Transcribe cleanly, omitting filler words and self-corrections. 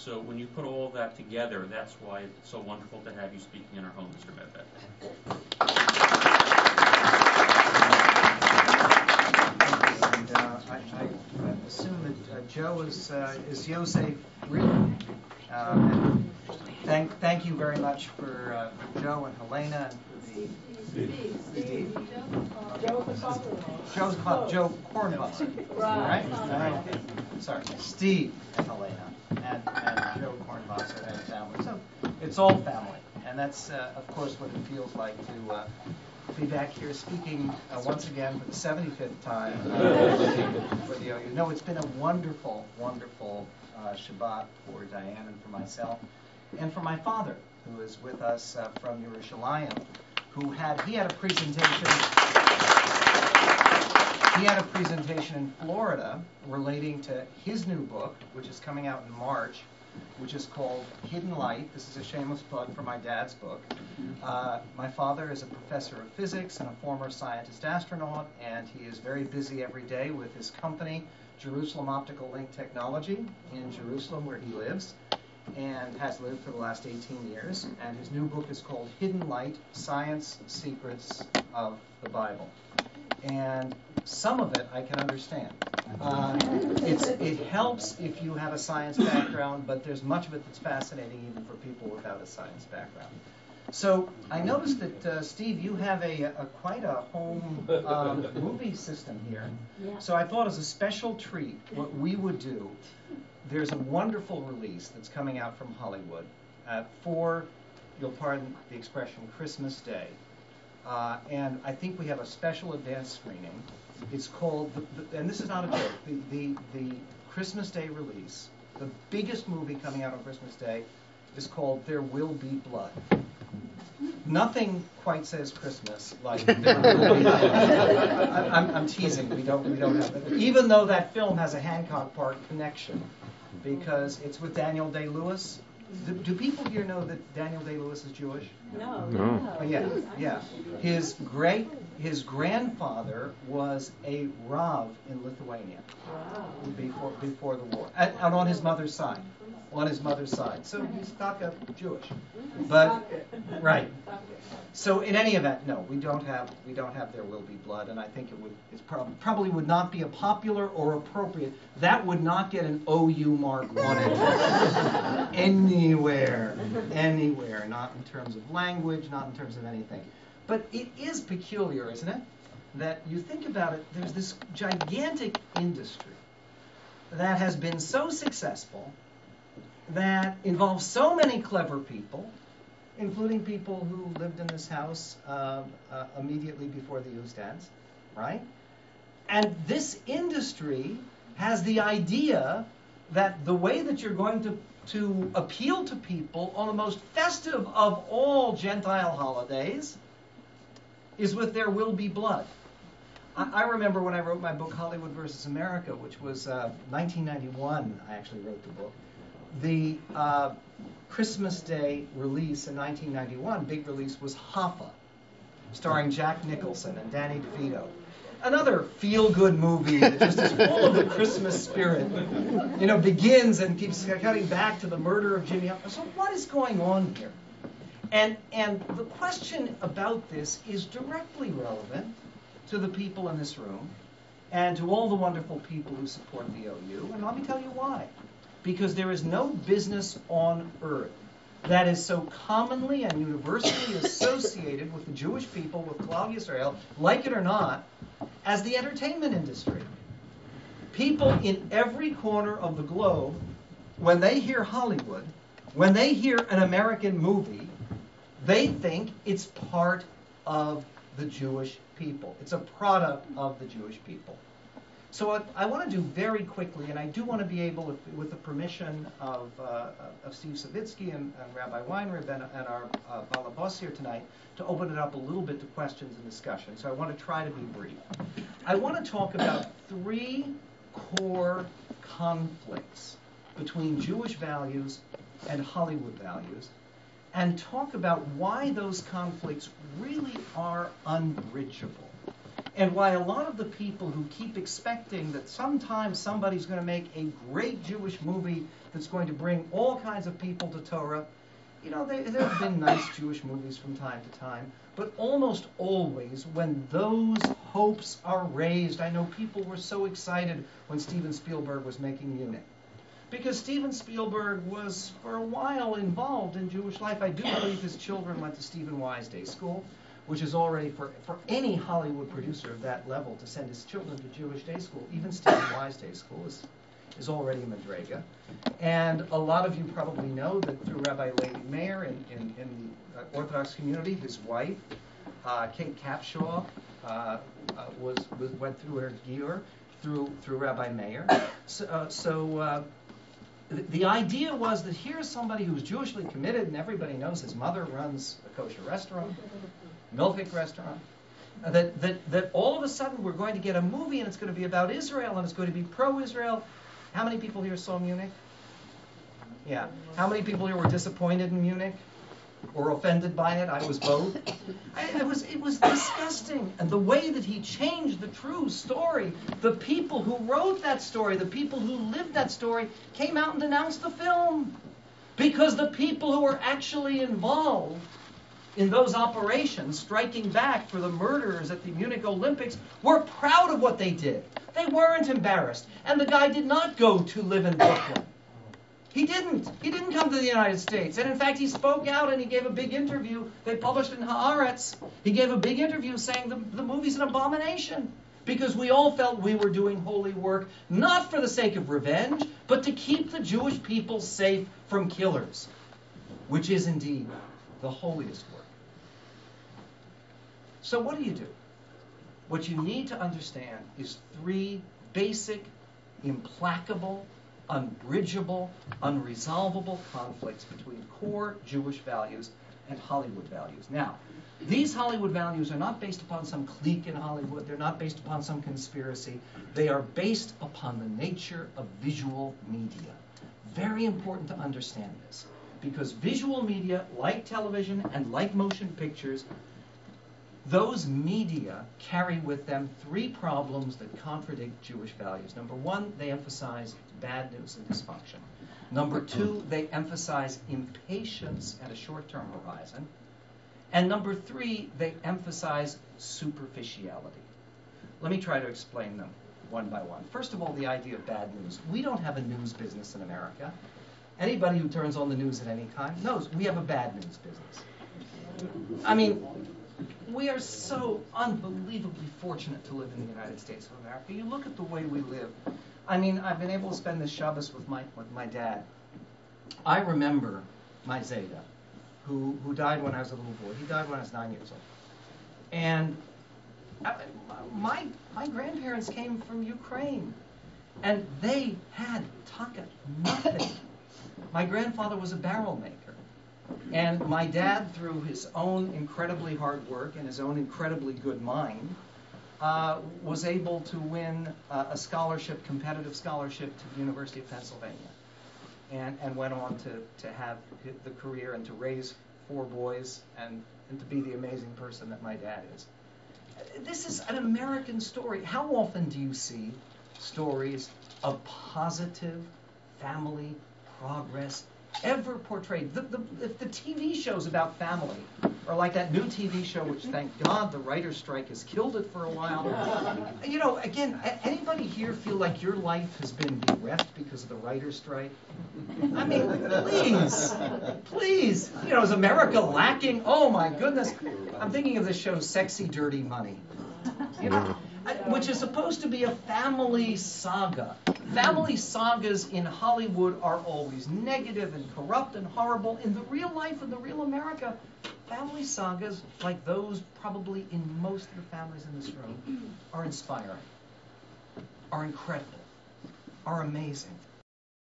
So when you put all of that together, that's why it's so wonderful to have you speaking in our home, Mr. Medved. And I assume that Joe is Yosef really. Thank you very much for Joe and Helena and for the Steve. Joe Kornbusser. Right? Sorry, Steve and Helena and Joe Kornbusser and family. So it's all family, and that's of course what it feels like to be back here speaking once again for the 75th time for the OU. No, it's been a wonderful, wonderful Shabbat for Diane and for myself, and for my father, who is with us from Yerushalayim, he had a presentation in Florida relating to his new book, which is coming out in March, which is called Hidden Light. This is a shameless plug for my dad's book. My father is a professor of physics and a former scientist astronaut, and he is very busy every day with his company, Jerusalem Optical Link Technology, in Jerusalem, where he lives, and has lived for the last 18 years. And his new book is called Hidden Light, Science Secrets of the Bible. And some of it I can understand. It helps if you have a science background, but there's much of it that's fascinating even for people without a science background. So I noticed that, Steve, you have quite a home movie system here. Yeah. So I thought as a special treat, what we would do, there's a wonderful release that's coming out from Hollywood for, you'll pardon the expression, Christmas Day. And I think we have a special advance screening. It's called, and this is not a joke, the Christmas Day release, the biggest movie coming out on Christmas Day, is called There Will Be Blood. Nothing quite says Christmas like There Will Be Blood. I'm teasing. We don't have that. Even though that film has a Hancock Park connection, because it's with Daniel Day-Lewis. Do people here know that Daniel Day-Lewis is Jewish? No. Oh, yeah. His grandfather was a Rav in Lithuania before the war, and on his mother's side. So he's taka Jewish, but right. So in any event, no, we don't have There Will Be Blood, and I think it probably would not be a popular or appropriate. That would not get an OU mark on it anywhere, not in terms of language, not in terms of anything. But it is peculiar, isn't it? That you think about it, there's this gigantic industry that has been so successful, that involves so many clever people, including people who lived in this house immediately before the Ustads, right? And this industry has the idea that the way that you're going to appeal to people on the most festive of all Gentile holidays is with There Will Be Blood. I remember when I wrote my book, Hollywood versus America, which was 1991, I actually wrote the book. The Christmas Day release in 1991, big release, was Hoffa, starring Jack Nicholson and Danny DeVito. Another feel-good movie that just is full of the Christmas spirit. Begins and keeps cutting back to the murder of Jimmy Hoffa. So what is going on here? And the question about this is directly relevant to the people in this room and to all the wonderful people who support the OU. And let me tell you why. Because there is no business on earth that is so commonly and universally associated with the Jewish people, with Klal Yisrael, like it or not, as the entertainment industry. People in every corner of the globe, when they hear Hollywood, when they hear an American movie, they think it's part of the Jewish people. It's a product of the Jewish people. So what I want to do very quickly, and I do want to be able, with the permission of Steve Savitsky and Rabbi Weinrib and our Balabos here tonight, to open it up a little bit to questions and discussion. So I want to try to be brief. I want to talk about three core conflicts between Jewish values and Hollywood values, and talk about why those conflicts really are unbridgeable. And why a lot of the people who keep expecting that sometime somebody's going to make a great Jewish movie that's going to bring all kinds of people to Torah, you know, there have been nice Jewish movies from time to time, but almost always when those hopes are raised, I know people were so excited when Steven Spielberg was making Munich. Because Steven Spielberg was, for a while, involved in Jewish life. I do believe his children went to Stephen Wise Day School, which is already, for any Hollywood producer of that level, to send his children to Jewish day school, even Stephen Wise Day School is already Madrega. And a lot of you probably know that through Rabbi Lady Meir in the Orthodox community, his wife, Kate Capshaw, went through her Giur through Rabbi Meir. The idea was that here's somebody who's Jewishly committed, and everybody knows his mother runs a kosher restaurant, milchik restaurant, that all of a sudden we're going to get a movie and it's going to be about Israel and it's going to be pro-Israel. How many people here saw Munich? Yeah. How many people here were disappointed in Munich? Or offended by it? I was both. It was disgusting. And the way that he changed the true story, the people who wrote that story, the people who lived that story, came out and denounced the film. Because the people who were actually involved in those operations, striking back for the murderers at the Munich Olympics, were proud of what they did. They weren't embarrassed. And the guy did not go to live in Brooklyn. He didn't. He didn't come to the United States. And in fact, he spoke out and he gave a big interview. They published in Haaretz. He gave a big interview saying the movie's an abomination. Because we all felt we were doing holy work, not for the sake of revenge, but to keep the Jewish people safe from killers, which is indeed the holiest work. So what do? What you need to understand is three basic, implacable, unbridgeable, unresolvable conflicts between core Jewish values and Hollywood values. Now, these Hollywood values are not based upon some clique in Hollywood. They're not based upon some conspiracy. They are based upon the nature of visual media. Very important to understand this, because visual media, like television and like motion pictures, those media carry with them three problems that contradict Jewish values. Number one, they emphasize bad news and dysfunction. Number two, they emphasize impatience at a short-term horizon. And number three, they emphasize superficiality. Let me try to explain them one by one. First of all, the idea of bad news. We don't have a news business in America. Anybody who turns on the news at any time knows we have a bad news business. I mean, we are so unbelievably fortunate to live in the United States of America. You look at the way we live. I mean, I've been able to spend this Shabbos with my dad. I remember my Zeta, who died when I was a little boy. He died when I was 9 years old. And my grandparents came from Ukraine, and they had taka nothing. My grandfather was a barrel maker. And my dad, through his own incredibly hard work and his own incredibly good mind, was able to win a scholarship, competitive scholarship to the University of Pennsylvania. And went on to have the career and to raise 4 boys and to be the amazing person that my dad is. This is an American story. How often do you see stories of positive family progress ever portrayed? If the TV shows about family are like that new TV show, which thank God the writer's strike has killed it for a while. You know, again, anybody here feel like your life has been bereft because of the writer's strike? I mean, please. You know, is America lacking? Oh my goodness. I'm thinking of the show Sexy Dirty Money. You know, which is supposed to be a family saga. Family sagas in Hollywood are always negative and corrupt and horrible. In the real life, in the real America, family sagas, like those probably in most of the families in this room, are inspiring, are incredible, are amazing.